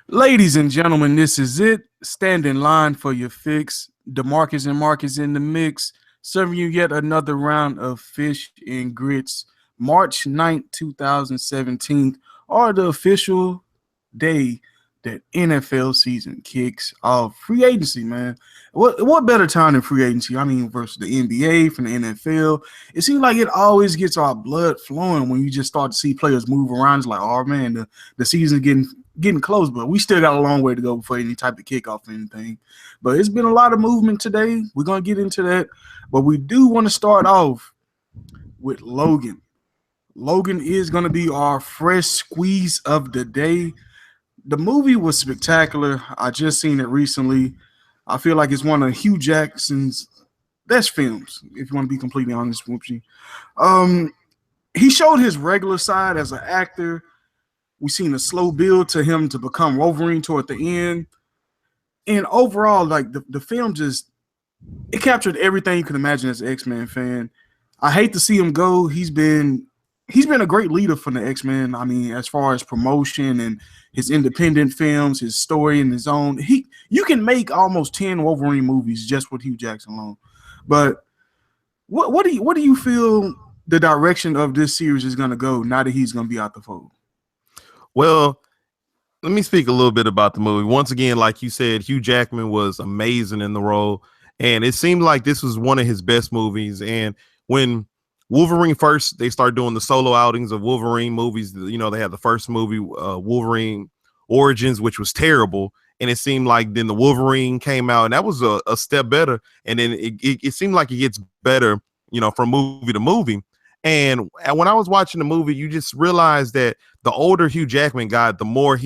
Ladies and gentlemen, this is it. Stand in line for your fix. DeMarcus and Marcus in the mix, serving you yet another round of fish and grits. March 9th, 2017, are the official day that NFL season kicks off. Free agency, man. What better time than free agency? I mean, versus the NBA from the NFL. It seems like it always gets our blood flowing when you just start to see players move around. It's like, oh man, the season's getting close, but we still got a long way to go before any type of kickoff or anything. But it's been a lot of movement today. We're gonna get into that, but we do want to start off with Logan. Logan is gonna be our fresh squeeze of the day. The movie was spectacular. I just seen it recently. I feel like it's one of Hugh Jackson's best films, if you want to be completely honest with you. Um, he showed his regular side as an actor. We seen a slow build to him to become Wolverine toward the end. And overall, like the film just it captured everything you can imagine as an X-Men fan. I hate to see him go. He's been a great leader for the X-Men. I mean, as far as promotion and his independent films, his story and his own. You can make almost 10 Wolverine movies just with Hugh Jackson alone. But what do you feel the direction of this series is gonna go now that he's gonna be out the fold? Well, let me speak a little bit about the movie. Once again, like you said, Hugh Jackman was amazing in the role, and it seemed like this was one of his best movies. And when Wolverine first, they started doing the solo outings of Wolverine movies. You know, they had the first movie, Wolverine Origins, which was terrible. And it seemed like then the Wolverine came out, and that was a step better. And then it seemed like it gets better, you know, from movie to movie. And when I was watching the movie, you just realized that the older Hugh Jackman got, the more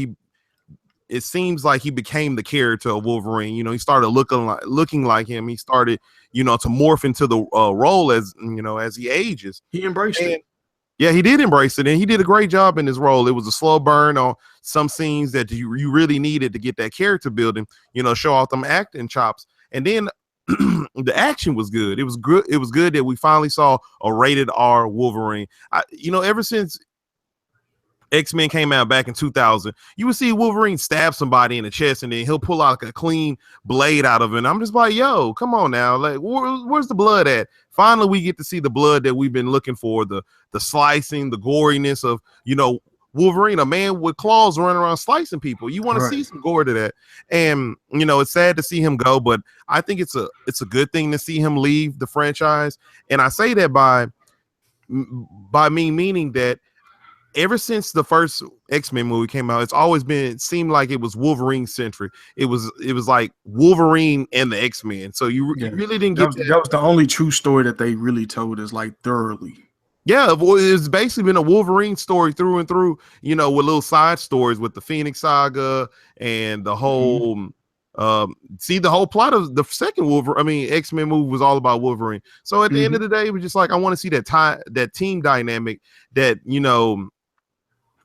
it seems like he became the character of Wolverine. You know, he started looking like him. He started, you know, to morph into the role as, you know, as he ages. He embraced it. Yeah, he did embrace it, and he did a great job in his role. It was a slow burn on some scenes that you really needed to get that character building, you know, show off them acting chops. And then the action was good. It was good. It was good that we finally saw a rated R Wolverine. You know, ever since X-Men came out back in 2000, you would see Wolverine stab somebody in the chest and then he'll pull out like a clean blade out of it. And I'm just like, yo, come on now. Like, where's the blood at? Finally, we get to see the blood that we've been looking for, the slicing, the goriness of, you know, Wolverine, a man with claws running around slicing people. You want to see some gore to that. And, you know, it's sad to see him go, but I think it's a good thing to see him leave the franchise. And I say that by me meaning that ever since the first X-Men movie came out, it's always been, it seemed like it was Wolverine centric. It was like Wolverine and the X-Men. So you really didn't get that. That was the only true story that they really told us like thoroughly. Yeah, it's basically been a Wolverine story through and through, you know, with little side stories with the Phoenix Saga and the whole the whole plot of the second X-Men movie was all about Wolverine. So at the end of the day, it was just like, I want to see that team dynamic that, you know,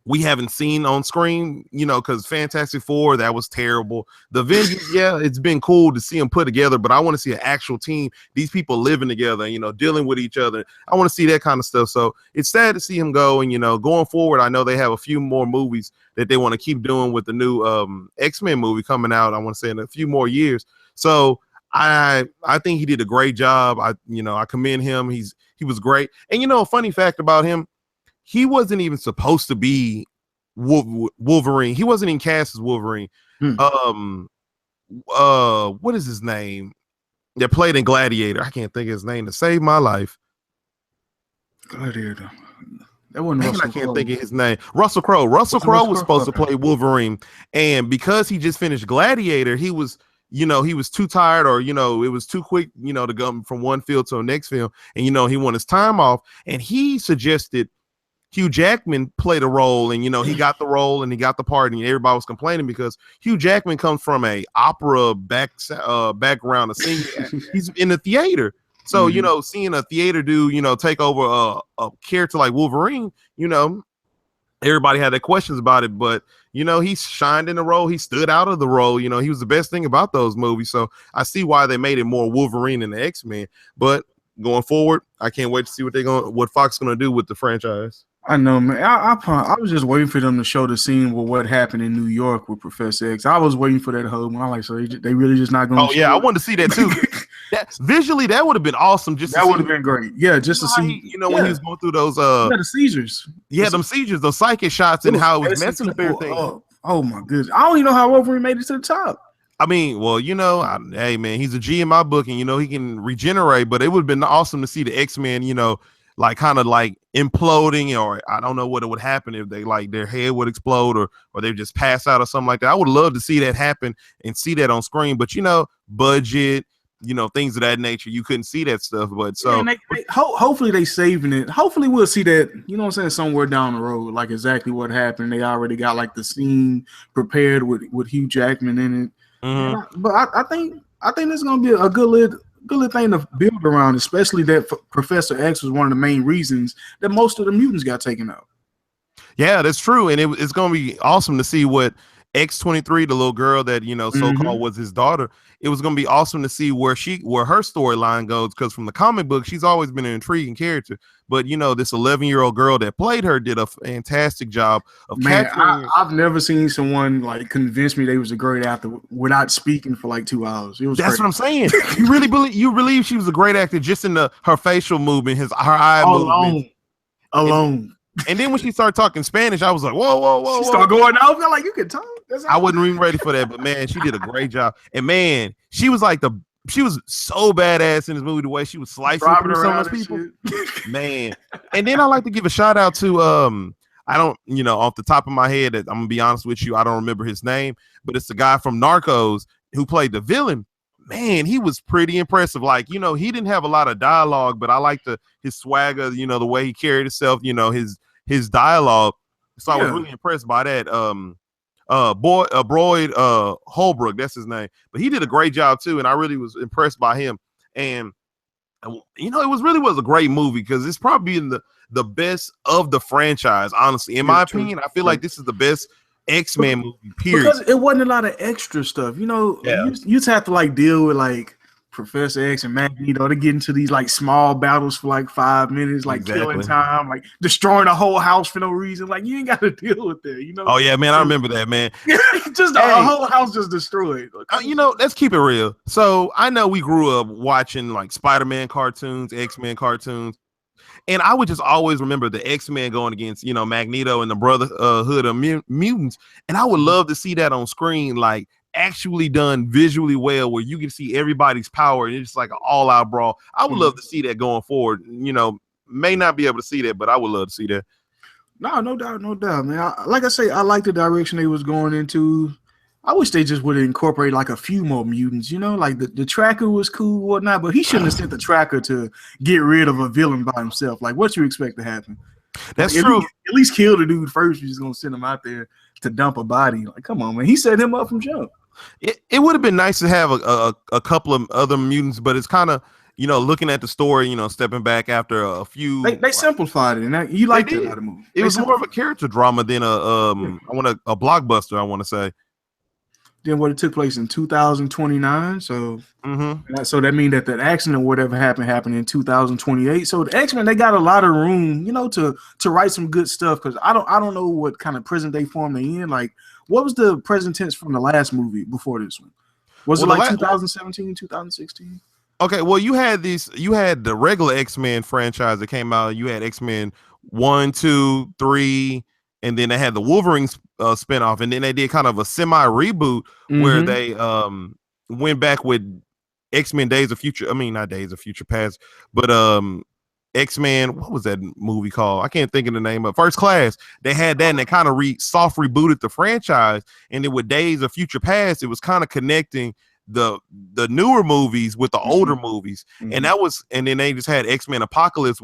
we haven't seen on screen, you know, because Fantastic Four, that was terrible. The Avengers, yeah, it's been cool to see them put together, but I want to see an actual team, these people living together, you know, dealing with each other. I want to see that kind of stuff. So it's sad to see him go. And, you know, going forward, I know they have a few more movies that they want to keep doing with the new X-Men movie coming out, I want to say in a few more years. So I think he did a great job. I commend him. He was great. And, you know, a funny fact about him, he wasn't even supposed to be Wolverine. He wasn't even cast as Wolverine. What is his name? That played in Gladiator. I can't think of his name to save my life. Gladiator. That wasn't Russell I can't think of his name. Russell Crowe. Russell Crowe was supposed to play Wolverine, and because he just finished Gladiator, he was too tired, or, you know, it was too quick, you know, to go from one field to the next field, and, you know, he wanted his time off, and he suggested Hugh Jackman played a role, and, you know, he got the role and he got the part, and everybody was complaining because Hugh Jackman comes from a opera background of singing. He's in the theater. So, you know, seeing a theater dude, you know, take over a character like Wolverine, you know, everybody had their questions about it, but, you know, he shined in the role. He stood out of the role. You know, he was the best thing about those movies. So I see why they made it more Wolverine than the X-Men. But going forward, I can't wait to see what Fox gonna do with the franchise. I know, man. I was just waiting for them to show the scene with what happened in New York with Professor X. I was waiting for that whole one. I like, so they really just not going Oh to yeah, I show it. wanted to see that too. That visually, that would have been awesome. Just to That would see, have been great. Yeah, just to see. when he was going through those Yeah, the seizures. them seizures, those psychic shots, It and was how it was messing messing with people everything. up. Oh my goodness! I don't even know how Wolverine made it to the top. I mean, well, hey man, he's a G in my book, and he can regenerate. But it would have been awesome to see the X-Men, like kind of like imploding, or I don't know what would happen if they like their head would explode, or they just pass out or something like that. I would love to see that happen and see that on screen. But budget, things of that nature, you couldn't see that stuff. But so hopefully they saving it. Hopefully we'll see that, you know what I'm saying, somewhere down the road, like exactly what happened. They already got like the scene prepared with Hugh Jackman in it. But I think this is gonna be a good little thing to build around, especially that Professor X was one of the main reasons that most of the mutants got taken out. Yeah, that's true, and it's gonna be awesome to see what X-23, the little girl that so-called was his daughter. It was gonna be awesome to see where her storyline goes, because from the comic book, she's always been an intriguing character. But this 11-year-old girl that played her did a fantastic job of capturing. I've never seen someone like convince me they was a great actor without speaking for like 2 hours. It was That's crazy. what I'm saying. You really believe she was a great actor just in her facial movement, her eye movement alone. And then when she started talking Spanish, I was like, whoa. She started going out. Like, you can talk. I wasn't even ready for that, but man, she did a great job. And man, she was so badass in this movie, the way she was slicing through some of those people. Man. And then I like to give a shout out to I don't, off the top of my head, I'm gonna be honest with you, I don't remember his name, but it's the guy from Narcos who played the villain. Man, he was pretty impressive. Like, he didn't have a lot of dialogue, but I liked his swagger, the way he carried himself, his dialogue. So I was really impressed by that. Broyd Holbrook, that's his name. But he did a great job too, and I really was impressed by him. And it was a great movie, because it's probably in the best of the franchise, honestly. In my opinion, I feel like this is the best X-Men movie, period. Because it wasn't a lot of extra stuff. You just have to like deal with like Professor X and Magneto to get into these like small battles for like 5 minutes, like killing time, like destroying a whole house for no reason. Like, you ain't got to deal with that, Oh yeah, man, I remember that, man. Just a whole house just destroyed. Let's keep it real. So I know we grew up watching like Spider-Man cartoons, X-Men cartoons, and I would just always remember the X-Men going against Magneto and the Brotherhood of Mutants, and I would love to see that on screen, like actually done visually well, where you can see everybody's power and it's just like an all-out brawl. I would love to see that going forward. May not be able to see that, but I would love to see that. No doubt, man. Like I say, I like the direction they was going into. I wish they just would incorporate like a few more mutants, like the tracker was cool, whatnot, but he shouldn't have sent the tracker to get rid of a villain by himself. Like, what you expect to happen? That's true. At least kill the dude first. You're just gonna send him out there to dump a body. Like, come on, man. He set him up from jump. It would have been nice to have a couple of other mutants, but it's kind of looking at the story, stepping back after a few. They simplified it, and you liked it out of the movie. It was more of a character drama than a blockbuster, I want to say. Then what, it took place in 2029, so so that means that accident or whatever happened in 2028. So the X-Men, they got a lot of room, to write some good stuff, because I don't know what kind of present day form they in. Like, what was the present tense from the last movie before this one? Was it like 2017, 2016? Okay, well, you had the regular X-Men franchise that came out. You had X-Men 1, 2, 3, and then they had the Wolverine spinoff, and then they did kind of a semi reboot where they went back with X-Men Days of Future. I mean, not Days of Future Past, but X-Men. What was that movie called? I can't think of the name of First Class. They had that, and they kind of soft rebooted the franchise. And then with Days of Future Past, it was kind of connecting the newer movies with the older movies, and then they just had X-Men Apocalypse,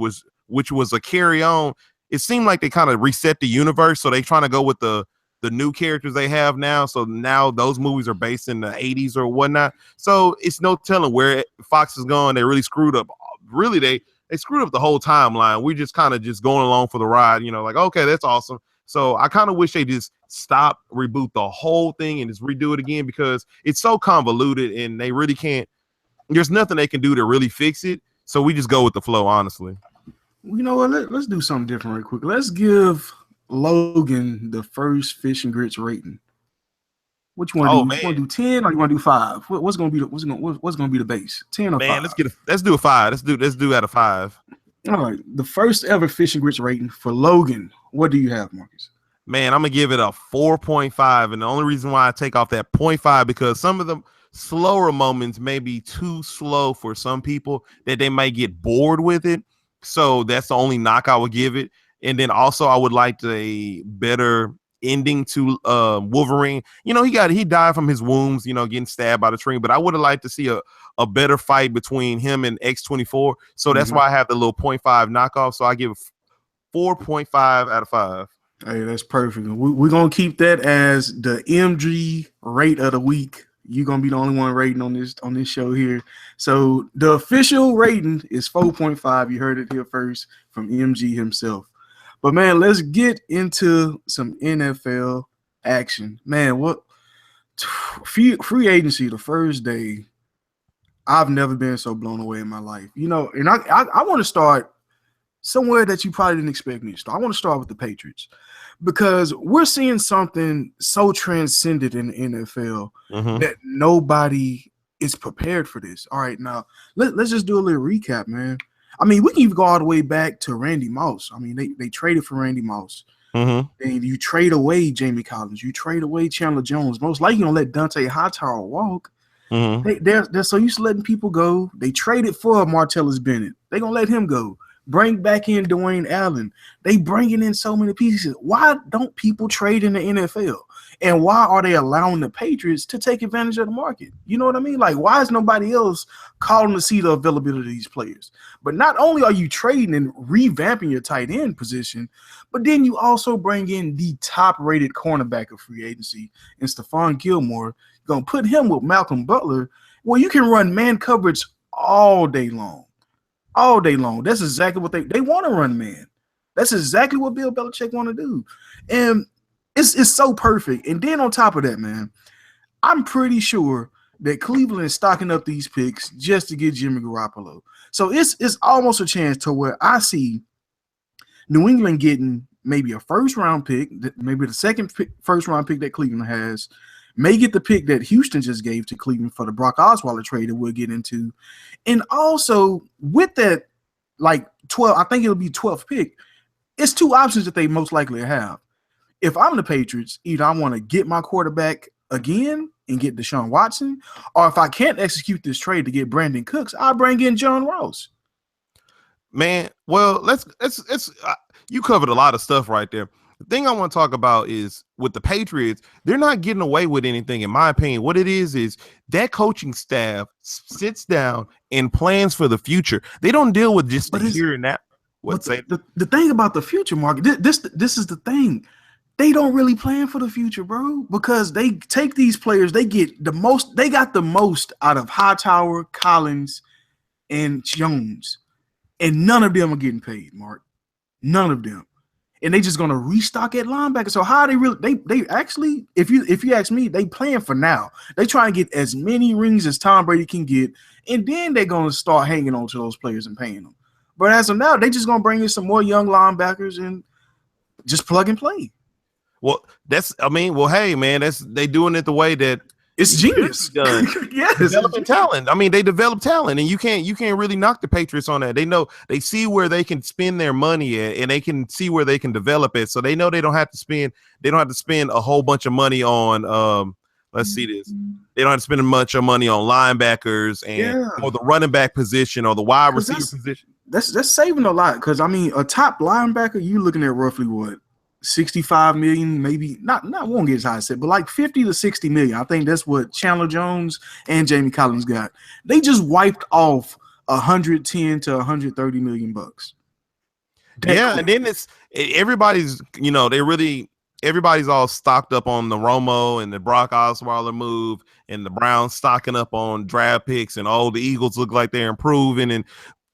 which was a carry on. It seemed like they kind of reset the universe, so they trying to go with the new characters they have now. So now those movies are based in the 80s or whatnot. So it's no telling where Fox is going. They really screwed up. Really, they screwed up the whole timeline. We just kind of just going along for the ride, like, okay, that's awesome. So I kind of wish they just stop, reboot the whole thing, and just redo it again, because it's so convoluted and they really can't. There's nothing they can do to really fix it. So we just go with the flow, honestly. You know what? Let's do something different real quick. Let's give Logan the first fish and grits rating. Which one do Oh you man, want to do? 10 or you want to do 5? What's gonna be the base? 10 or man, 5? let's do a 5. Let's do out of 5. All right. The first ever fish and grits rating for Logan. What do you have, Marcus? Man, I'm gonna give it a 4.5, and the only reason why I take off that 0.5 because some of the slower moments may be too slow for some people that they might get bored with it. So that's the only knock I would give it. And then also I would like a better ending to Wolverine. You know, he died from his wounds, you know, getting stabbed by the tree. But I would have liked to see a better fight between him and X-24. So that's why I have the little 0.5 knockoff. So I give 4.5 out of 5. Hey, that's perfect. We're gonna keep that as the MG rate of the week. You're gonna be the only one rating on this show here. So the official rating is 4.5. You heard it here first from MG himself. But man, let's get into some NFL action. Man, what free agency the first day? I've never been so blown away in my life. You know, and I want to start somewhere that you probably didn't expect me to start. I want to start with the Patriots because we're seeing something so transcendent in the NFL that nobody is prepared for this. All right, now let's just do a little recap, man. I mean, we can even go all the way back to Randy Moss. I mean, they traded for Randy Moss. And you trade away Jamie Collins. You trade away Chandler Jones. Most likely, you're going to let Dante Hightower walk. They're so used to letting people go. They traded for Martellus Bennett. They're going to let him go. Bring back in Dwayne Allen. They bringing in so many pieces. Why don't people trade in the NFL? And why are they allowing the Patriots to take advantage of the market? You know what I mean? Like, why is nobody else calling to see the availability of these players? But not only are you trading and revamping your tight end position, but then you also bring in the top-rated cornerback of free agency in Stephon Gilmore. You're going to put him with Malcolm Butler. Well, you can run man coverage all day long. All day long. That's exactly what they want to run, man. That's exactly what Bill Belichick want to do. And it's so perfect. And then on top of that, man, I'm pretty sure that Cleveland is stocking up these picks just to get Jimmy Garoppolo. So it's almost a chance to where I see New England getting maybe a first-round pick, maybe the second first-round pick that Cleveland has, may get the pick that Houston just gave to Cleveland for the Brock Osweiler trade that we'll get into. And also with that, like 12, I think it'll be 12th pick. It's two options that they most likely have. If I'm the Patriots, either I want to get my quarterback again and get Deshaun Watson, or if I can't execute this trade to get Brandon Cooks, I'll bring in John Ross. Man, well, let's you covered a lot of stuff right there. The thing I want to talk about is with the Patriots, they're not getting away with anything, in my opinion. What it is that coaching staff sits down and plans for the future. They don't deal with just the here and that. The thing about the future, Mark, this is the thing. They don't really plan for the future, bro, because they take these players, they got the most out of Hightower, Collins, and Jones, and none of them are getting paid, Mark. None of them. And they just gonna restock at linebacker. So how are they really? They actually, if you ask me, they playing for now. They try and get as many rings as Tom Brady can get, and then they're gonna start hanging on to those players and paying them. But as of now, they just gonna bring in some more young linebackers and just plug and play. Well, hey, man, they doing it the way that it's genius. Done. Yes, developing talent. I mean, they develop talent, and you can't really knock the Patriots on that. They know they see where they can spend their money at, and they can see where they can develop it. So they know they don't have to spend a whole bunch of money on let's see this. They don't have to spend a bunch of money on linebackers or the running back position or the wide receiver position. That's saving a lot because I mean, a top linebacker, you're looking at roughly what? 65 million, maybe not won't get as high as it, but like 50 to 60 million. I think that's what Chandler Jones and Jamie Collins got. They just wiped off 110 to 130 million bucks. And then everybody's all stocked up on the Romo and the Brock Osweiler move, and the Browns stocking up on draft picks, and the Eagles look like they're improving. And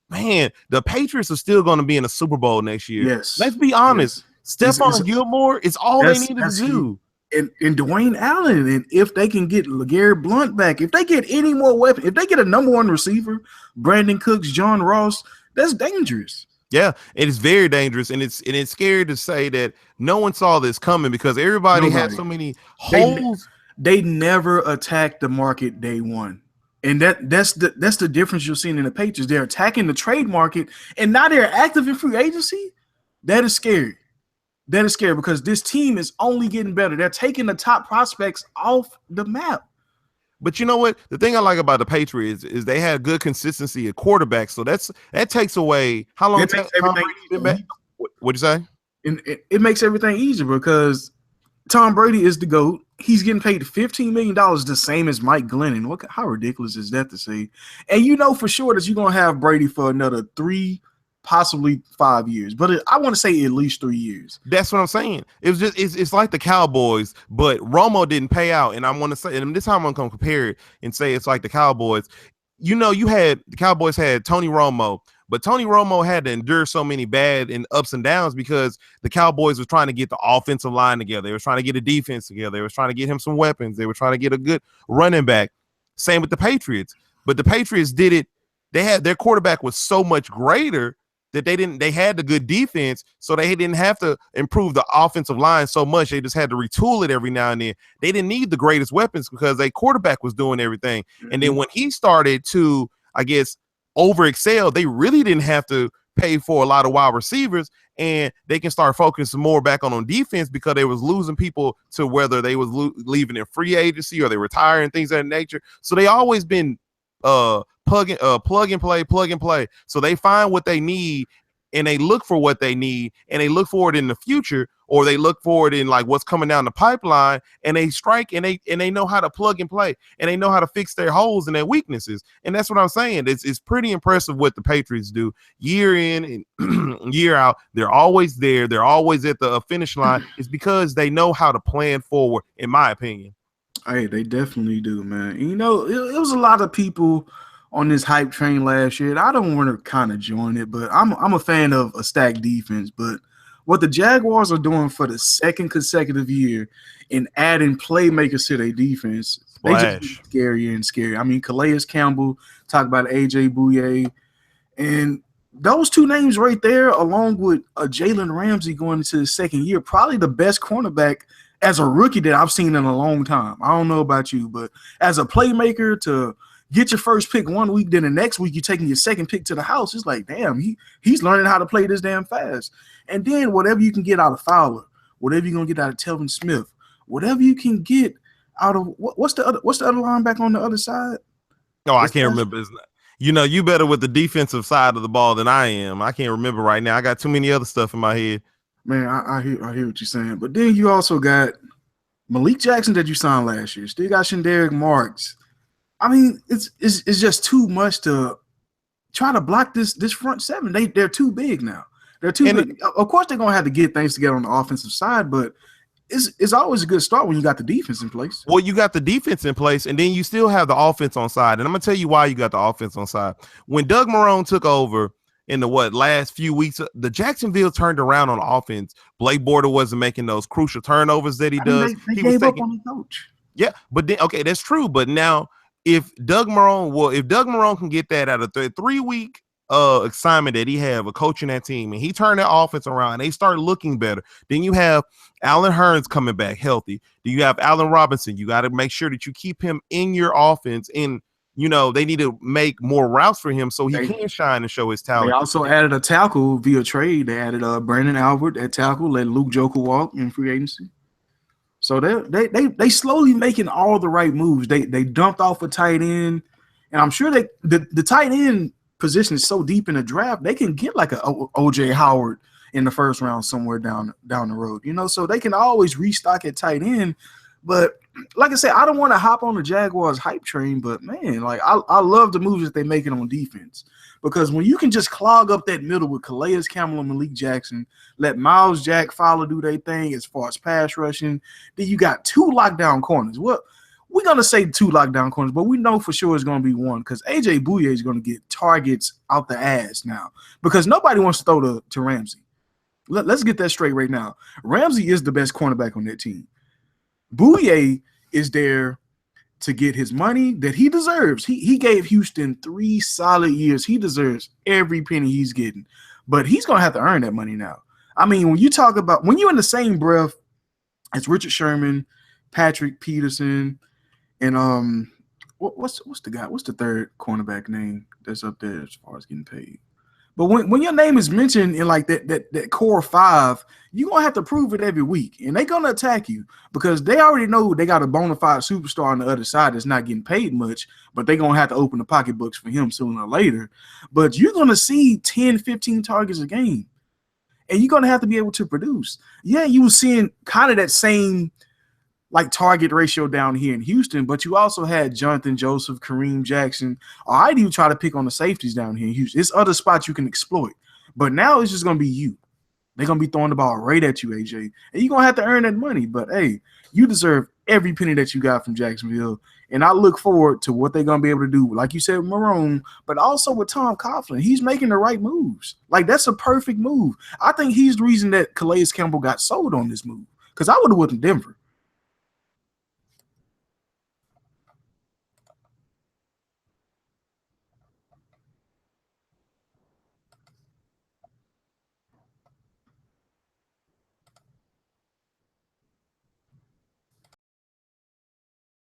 man, the Patriots are still going to be in the Super Bowl next year. Yes, let's be honest. Yes. Stephon Gilmore is all they needed to do. And Dwayne Allen, and if they can get LeGarrette Blount back, if they get any more weapons, if they get a number one receiver, Brandon Cooks, John Ross, that's dangerous. Yeah, it is very dangerous, and it's scary to say that no one saw this coming because everybody had Nobody. so many They holes. they never attacked the market day one. And that's the difference you're seeing in the Patriots. They're attacking the trade market, and now they're active in free agency. That is scary. That is scary because this team is only getting better. They're taking the top prospects off the map. But you know what? The thing I like about the Patriots is they had good consistency at quarterback. So that takes away how long It makes Tom everything Brady's been back. What'd you say? and it makes everything easier because Tom Brady is the GOAT. He's getting paid $15 million, the same as Mike Glennon. How ridiculous is that to say? And you know for sure that you're going to have Brady for another 3, possibly 5 years. But I want to say at least 3 years. That's what I'm saying. It was just it's like the Cowboys, but Romo didn't pay out. And I want to say, and this time I'm going to compare it and say it's like the Cowboys. You know, the Cowboys had Tony Romo, but Tony Romo had to endure so many bad and ups and downs because the Cowboys were trying to get the offensive line together. They were trying to get a defense together. They were trying to get him some weapons. They were trying to get a good running back. Same with the Patriots. But the Patriots did it. Their quarterback was so much greater that they had the good defense, so they didn't have to improve the offensive line so much. They just had to retool it every now and then. They didn't need the greatest weapons because their quarterback was doing everything. And then when he started to, I guess, over excel, they really didn't have to pay for a lot of wide receivers, and they can start focusing more back on defense because they was losing people to whether they was leaving in free agency or they retiring, things of that nature. So they always been plug and play. So they find what they need and they look for what they need and they look for it in the future, or they look for it in like what's coming down the pipeline, and they strike and they know how to plug and play, and they know how to fix their holes and their weaknesses. And that's what I'm saying. It's pretty impressive what the Patriots do year in and year out. They're always there. They're always at the finish line. It's because they know how to plan forward, in my opinion. Hey, they definitely do, man. And, you know, it was a lot of people on this hype train last year. And I don't want to kind of join it, but I'm a fan of a stacked defense. But what the Jaguars are doing for the second consecutive year in adding playmakers to their defense, they just get scarier and scarier. I mean, Calais Campbell, talk about AJ Bouye, and those two names right there, along with Jalen Ramsey going into the second year, probably the best cornerback as a rookie that I've seen in a long time. I don't know about you, but as a playmaker to get your first pick one week, then the next week you're taking your second pick to the house, it's like, damn, he's learning how to play this damn fast. And then whatever you can get out of Fowler, whatever you're going to get out of Telvin Smith, whatever you can get out of what's the other linebacker on the other side? No, I can't remember. You know, you better with the defensive side of the ball than I am. I can't remember right now. I got too many other stuff in my head. Man, I hear what you're saying. But then you also got Malik Jackson that you signed last year. Still got Shenderick Marks. I mean, it's just too much to try to block this front seven. They're too big now. They're too big. Of course, they're gonna have to get things together on the offensive side, but it's always a good start when you got the defense in place. Well, you got the defense in place, and then you still have the offense on side. And I'm gonna tell you why you got the offense on side. When Doug Marrone took over in the last few weeks, the Jacksonville turned around on offense. Blake Bortles wasn't making those crucial turnovers that he does. They gave up on the coach. Yeah, but then okay, that's true. But now if Doug Marrone can get that out of the 3-week assignment that he have of coaching that team, and he turned that offense around and they start looking better, then you have Allen Hurns coming back healthy. Do you have Allen Robinson? You got to make sure that you keep him in your offense, and you know they need to make more routes for him so he can shine and show his talent. They also added a tackle via trade. They added Brandon Albert at tackle, let Luke Joker walk in free agency. So they slowly making all the right moves. They dumped off a tight end, and I'm sure the tight end position is so deep in the draft, they can get like a OJ Howard in the first round somewhere down the road, you know, so they can always restock at tight end. But like I said, I don't want to hop on the Jaguars hype train, but man, like I love the moves that they're making on defense, because when you can just clog up that middle with Calais Campbell and Malik Jackson, let Miles Jack Fowler do their thing as far as pass rushing, then you got 2 lockdown corners. Well, we're going to say 2 lockdown corners, but we know for sure it's going to be 1, because AJ Bouye is going to get targets out the ass now, because nobody wants to throw to Ramsey. Let's get that straight right now. Ramsey is the best cornerback on that team. Bouye is there to get his money that he deserves. He gave Houston 3 solid years. He deserves every penny he's getting. but he's gonna have to earn that money now. I mean, when you talk about when you're in the same breath as Richard Sherman, Patrick Peterson, and what's the guy? What's the third cornerback name that's up there as far as getting paid? But when your name is mentioned in like that core five, you're gonna have to prove it every week. And they're gonna attack you because they already know they got a bona fide superstar on the other side that's not getting paid much, but they're gonna have to open the pocketbooks for him sooner or later. But you're gonna see 10, 15 targets a game. And you're gonna have to be able to produce. Yeah, you were seeing kind of that same like target ratio down here in Houston, but you also had Jonathan Joseph, Kareem Jackson. I'd even try to pick on the safeties down here in Houston. It's other spots you can exploit. But now it's just going to be you. They're going to be throwing the ball right at you, AJ. And you're going to have to earn that money. But, hey, you deserve every penny that you got from Jacksonville. And I look forward to what they're going to be able to do, like you said, with Marrone, but also with Tom Coughlin. He's making the right moves. Like, that's a perfect move. I think he's the reason that Calais Campbell got sold on this move because I would have went to Denver.